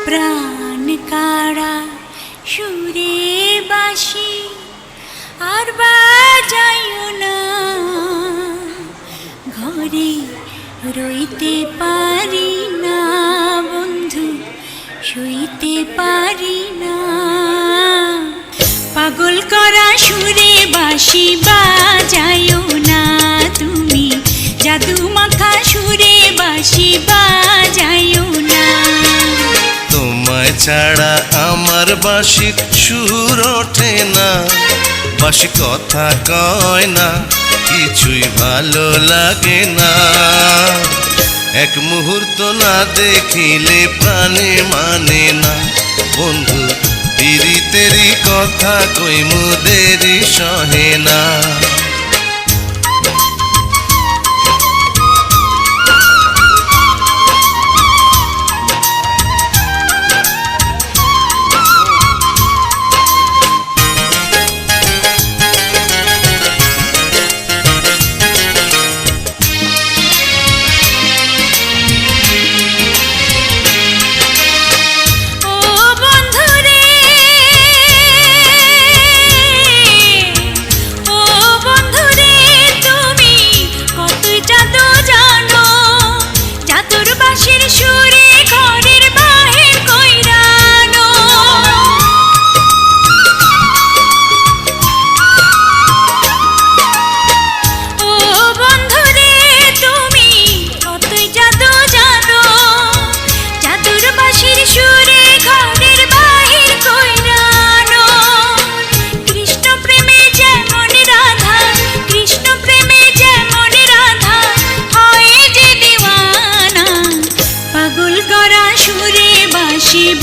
প্রাণ কাড়া সুরে বাসি আর বাজাইও না, ঘরে রইতে পারি না বন্ধু, শুইতে পারি না। পাগল করা সুরে বাসি বাজাইও না তুমি, জাদু মাখা সুরে বাসি বাজাইও না। তোমায় ছাড়া আমার বাঁশির সুর ওঠে না, বাঁশি কথা কয় না, কিছুই ভালো লাগে না। এক মুহূর্ত না দেখিলে প্রাণে মানে না বন্ধু, পিরিতেরি কথা কইমু দেরি সহে না।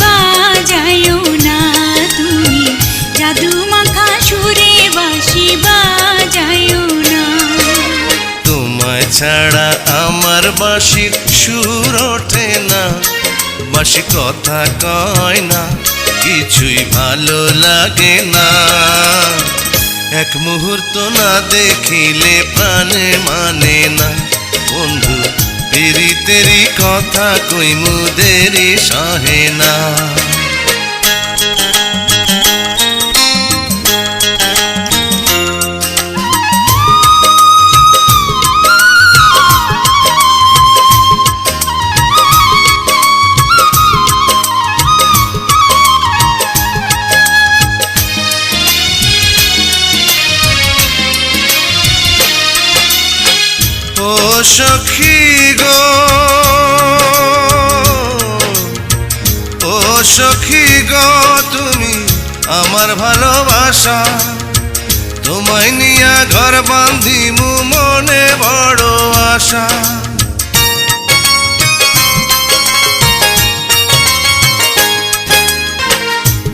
বাজাইও না তুমি, জাদু মাখা সুরে বাঁশি বাজাইও না। তোমায় ছাড়া আমার বাঁশির সুর ওঠে না, বাঁশি কথা কয় না, কিছুই ভালো লাগে না। এক মুহূর্ত না দেখিলে প্রাণে মানে না বন্ধু, পিরিতেরি কথা কইমু দেরি সহে না। ও সখী গো, ও সখী গো, তুমি আমার ভালোবাসা, তোমায় নিয়া ঘর বাঁধিমু মনে বড় আশা।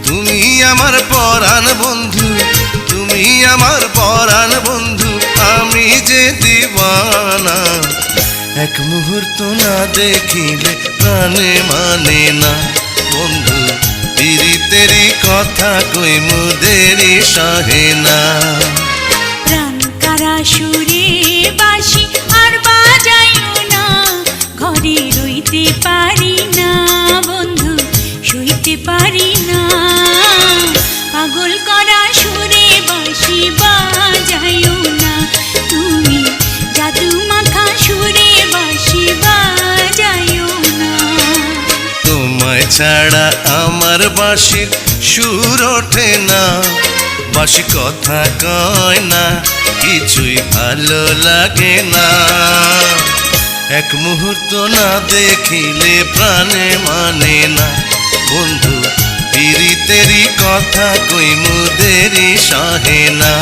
তুমি আমার পরাণ বন্ধু, তুমি আমার পরাণ বন্ধু, আমি যে দিওয়ানা। এক মুহূর্ত না দেখিলে প্রাণে মানে না বন্ধু, পিরিতেরি কথা কইমু দেরি সহে না। প্রাণ কারা সুরে বাঁশি আর বাজাইও না, ঘরে রইতে পারি না বন্ধু, শুইতে পারি না। পাগল করা সুরে বাঁশি বাজাইও না তুমি, জাদু মাখা সুরে বাঁশি বাজাইও না। তোমায় ছাড়া আমার বাঁশির সুর ওঠে না, বাঁশি কথা কয় না, কিছুই ভালো লাগে না। এক মুহূর্ত না দেখিলে প্রাণে মানে না বন্ধু, পিরিতেরি কথা কইমু দেরি সহে না।